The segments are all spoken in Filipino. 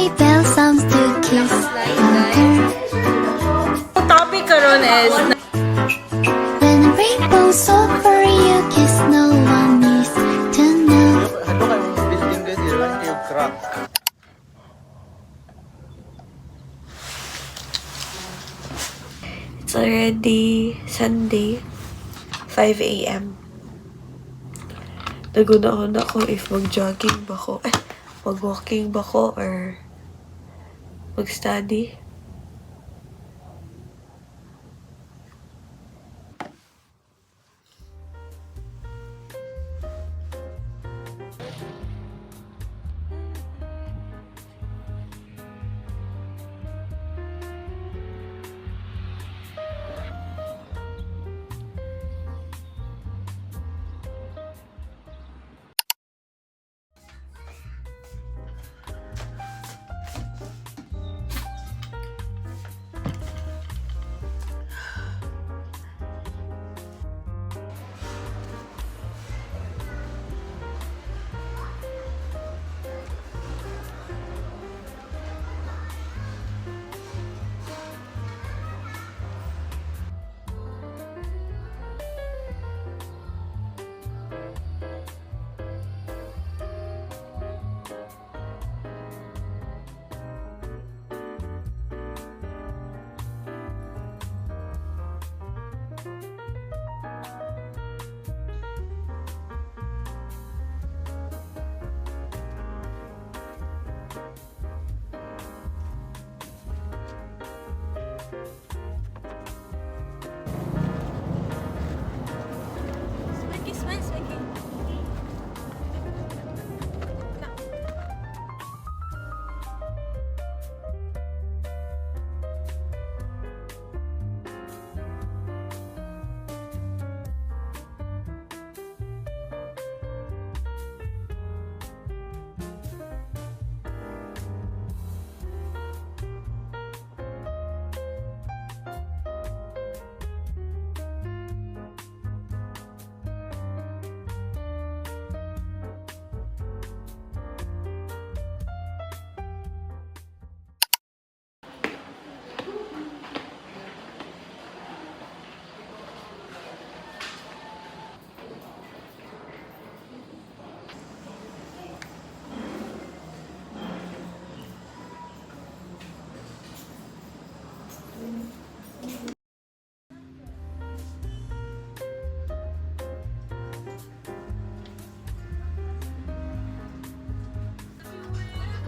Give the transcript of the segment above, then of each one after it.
sleigh bell sounds to kiss mother. Topic karon is When a rainbow's over you, kiss no one needs to know. Halo kayo mga building guys, di naman kayo crack. it's already Sunday, 5 a.m. Nagunahon ako if mag-jogging ba ko, mag-walking ba ko, or mag-study.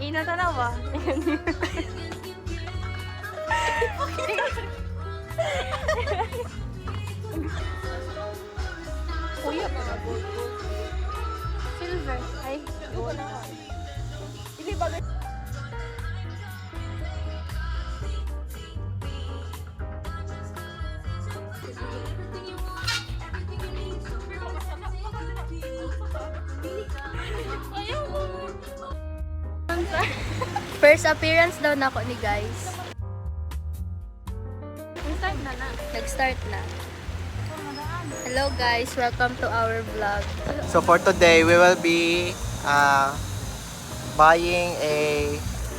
Ina tanawa. Kuya pa na gold. Silver. Ay, gold. Ili bagay. First appearance daw na ako ni guys. Start na na. Nag-start na. Hello guys, welcome to our vlog. So for today, we will be buying a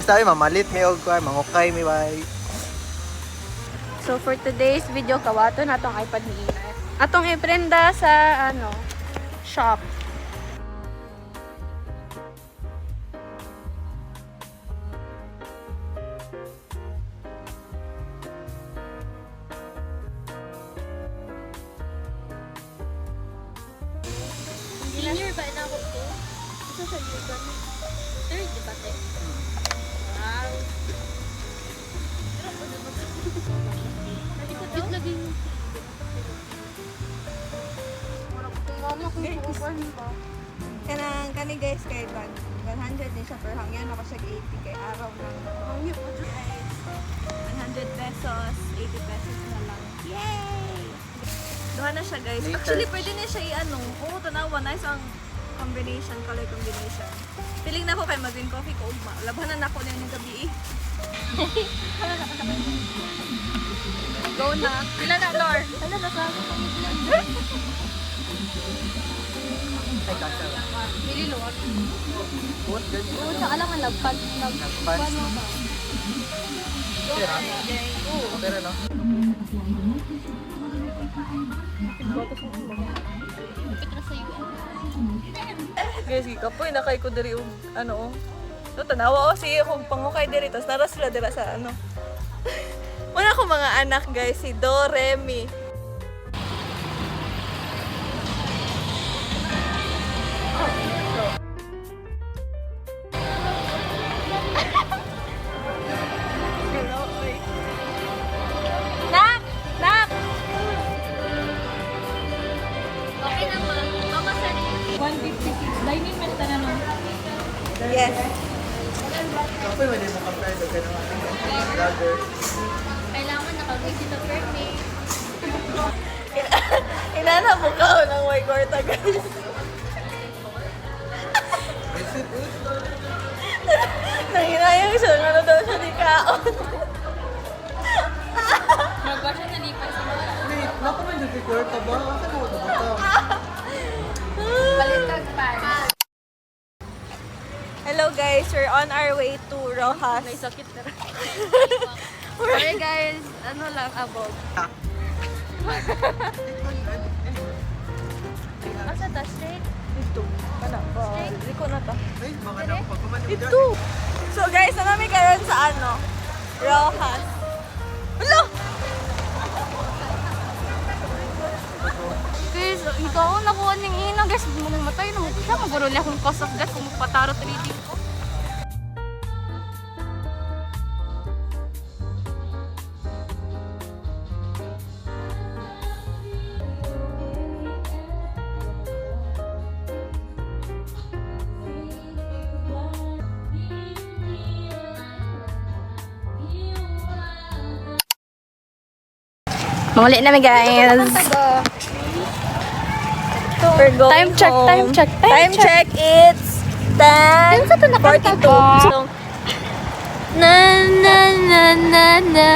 sabi mamalit may og kay mangukay mi bay. So for today's video, kawato na atong iPad ni Ina. Atong iprenda sa shop. Senior ba na ako to? Ito sa year ba? Third, di ba te? Wow. Cute lagi yung Mama, kung kukuhan ba? Kani guys kay 100 din siya per hangyan ako siya 80 kay araw ng hangyo po guys 100 pesos 80 pesos na lang. Yay! Duha na siya guys. Actually pwede na siya i-ano. Oo, tanawa nice ang combination, color combination. Feeling na ko kay mag-green coffee ko ugma. Labanan na ako na yung gabi. Go na. Pila na, Lor? Ano na sa akin? Ay, kasha. Dili luwag. Buot ganyan. Oo, tsaka lang ang lagpad. Nag-pants. Pera? Pera, no? Petra sa UN. Guys, kapoy na kay ko diri og ano oh. No, tanawa ko siya kung pangukay diri tas nara sila dira sa ano. Wala ko mga anak guys, si Do, Remy. Nak! Nak! Okay naman. Mama sa 156. Dining meal na naman. Yes. Kapoy, wala mo compare sa ganun. Vlogger. Kailangan nakag-visit ang birthday. Inana mo ka ng may kwarta guys. Nanginayang siya, ano daw siya di kaon. Nag-watch siya nalipas sa mga. Wait, napaman yung record ka ba? Asa na ako bitaw? Baliktad pa. Hello guys, we're on our way to Rojas. May sakit na rin. Sorry guys, ano lang, abog. Asa ta, straight? Dito. Kana ba? Liko na ta. Ay, mga nang pagkuman yung Dito. So guys, na namin karon sa ano? Rojas. Hello! Guys, ikaw nakuha ng ina, guys. Mamatay na mo siya. Maguro niya akong cost of gas kung magpataro 3D ko. Muli namin guys. We're going Time check, home. time check, time Time check. It's 10:42. So, Na na na na na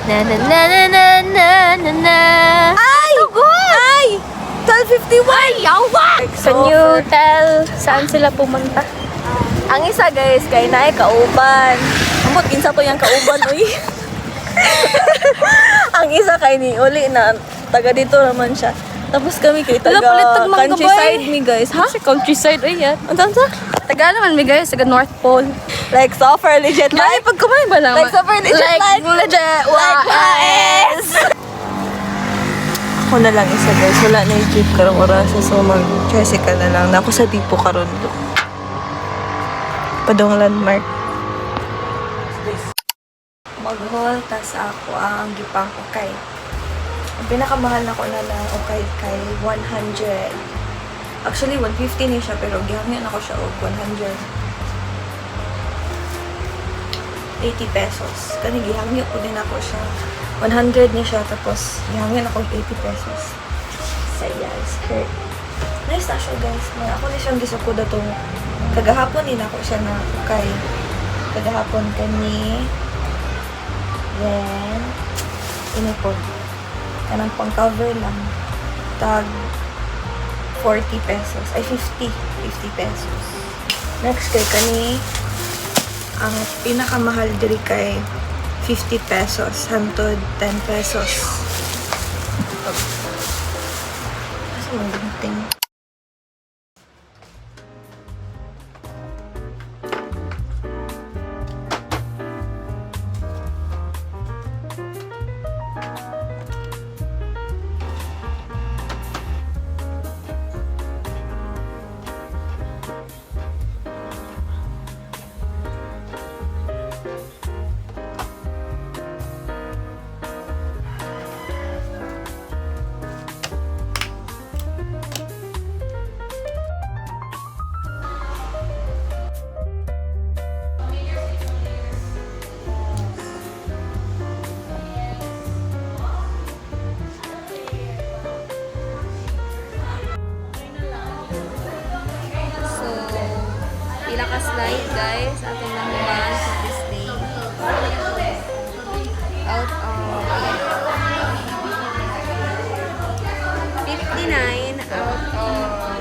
na na na na na na na na. ay! Ay! 12:51! Ay, yawa! Can you tell saan sila pumunta? Ang isa guys, kay naay kauban. Ambot kinsa to yang kauban uy. Ang isa kay ni uli na taga dito naman siya. Tapos kami kay taga countryside mi guys. Ha? Sa countryside, ay yan. Ano sa? Taga naman mi guys, taga North Pole. Like super legit Ay, like. pag kumain ba naman? Like super legit like. legit. Like yes. Ako na lang isa guys. Wala na yung jeep karong oras. So mag-tricycle na lang. Ako sa tipo karon do. Padong landmark. Mag-haul, tas ako ang gipang ukay. Ang pinakamahal na ko na lang ukay kay 100. Actually, 150 niya siya, pero gihangyan ako siya og 180 pesos. Kani gihangyan ko din ako siya. 100 niya siya, tapos gihangyan ako 80 pesos. Saya, skirt. Nice na siya, guys. Ako na siyang gisukod atong kagahapon din ako siya na ukay. Kagahapon kani. Then, inipon. Kanang pang cover lang. Tag 40 pesos. Ay, 50 pesos. Next kay kani, ang pinakamahal diri kay 50 pesos. Hantod 10 pesos. Kasi magunting. Pila ka slide guys, ating nahuman for this day. Out of 59 out of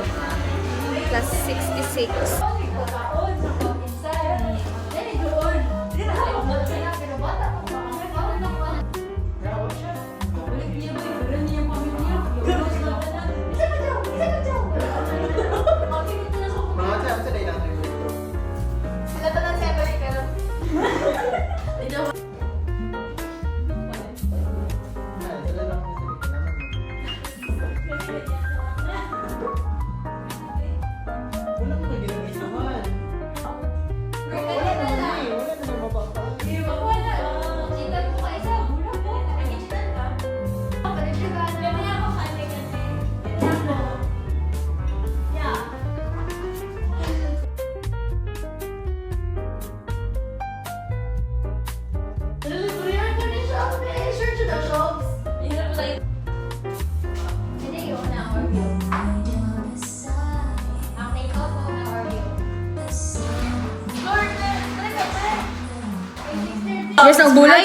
Yes, ang bulag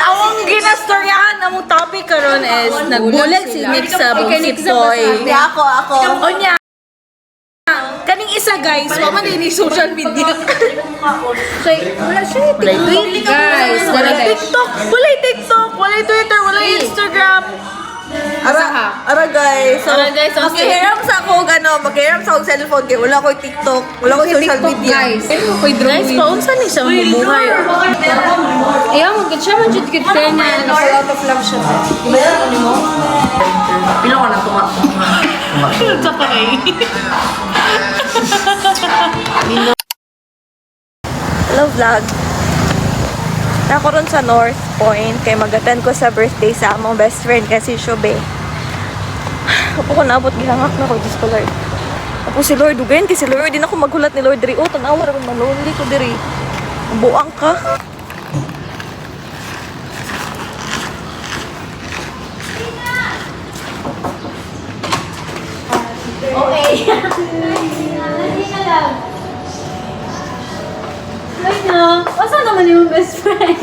Ang ginastoryahan among topic karon is nagbulag si Nick sa si Toy. Ako. Onya. Kaning isa guys, wa man ni social media. Wala siya Twitter guys. Wala TikTok, wala Twitter, wala Instagram. Ara guys. So, maghihiram sa ako maghihiram sa akong cellphone kay wala ko TikTok, wala ko social media. Guys, paunsa ni siya mabuhay. Ayaw, magkit siya, magkit ka niya. Naka out of love siya. Pila ko na tunga. Sa pangay. Hello vlog. Ako ron sa North Point kay mag-attend ko sa birthday sa among best friend kasi Shobe. Apo ko naabot gihangak na ko Diyos ko Lord. Apo si Lord ugayin kasi Lord din ako maghulat ni Lord diri. Oh, tanawa ra man lonely ko diri. Buang ka. Asa naman yung best friend?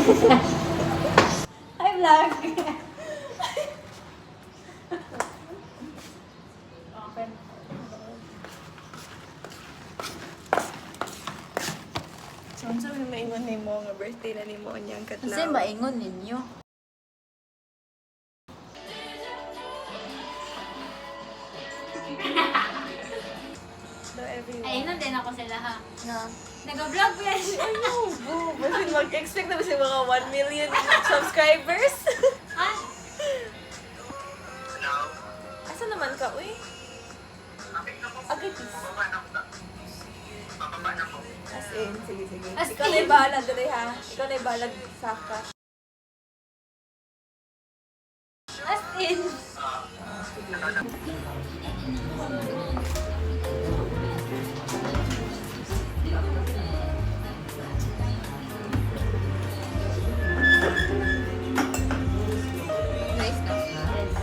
Hi, vlog. So, unsa may maingon nimo nga birthday na nimo unyang kadlaw? Kasi maingon ninyo. Hello everyone. Ay, nun din ako sila ha. Nag-vlog pa yan. Basin mag-expect na ba si mga 1 million subscribers? Ha? Asa naman ka, uy? Agad is. As in, sige. As Ikaw na in. yung bahala dali ha. Ikaw na yung bahala sa ka. As in. Nice ka? Yes.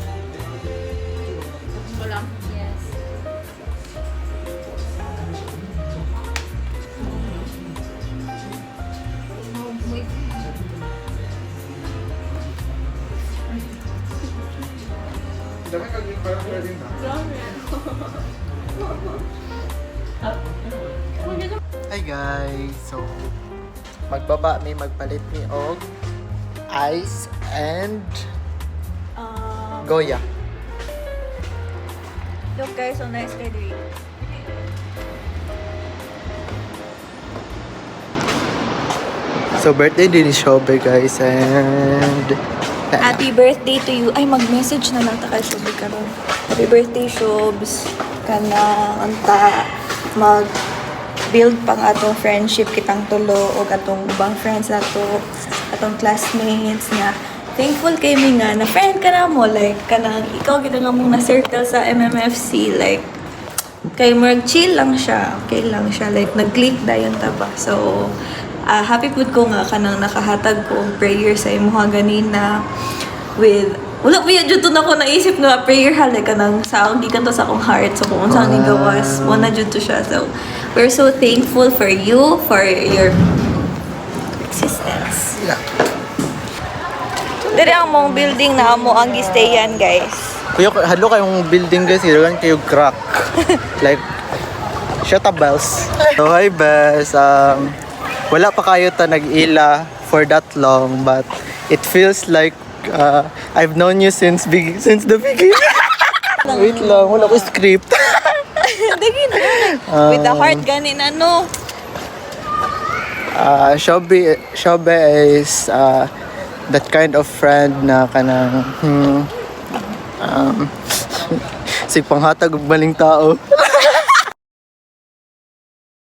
Wala. Yes. Hi guys! So, magbaba may magpalit ni og ice and Goya. Look guys, so nice kay Dre. So, birthday din ni Shobe guys and Happy birthday to you. Ay, mag-message na lang ta kay Shobe karon. Happy birthday, Shobes. Kana, anta, mag-build pang atong friendship kitang tulo o atong ubang friends nato, atong classmates nga. Thankful kay mi nga na friend ka na mo. Like, kanang ikaw kita nga mong na-circle sa MMFC. Like, kay mag-chill lang siya. Okay lang siya. Like, nag-click dayon ta ba. So, happy pud ko nga kanang nakahatag ko og prayer sa imuha ganina with wala pa yun dito na ko naisip nga prayer like kanang sa gikan to sa akong heart so kung unsa ni gawas mo na jud to siya so we're so thankful for you for your existence. yeah. Diri ang mong building na amo ang gistayan guys. Kuya, halo kayong building guys, hilagan kayo crack. Like, shuttables. So, hi Bes. Wala pa kayo ta nag-ila for that long, but it feels like I've known you since the beginning. Wait lang, wala ko script. Dagi na. With the heart ganin ano. Shobe is that kind of friend na kanang si panghatag og maling tao.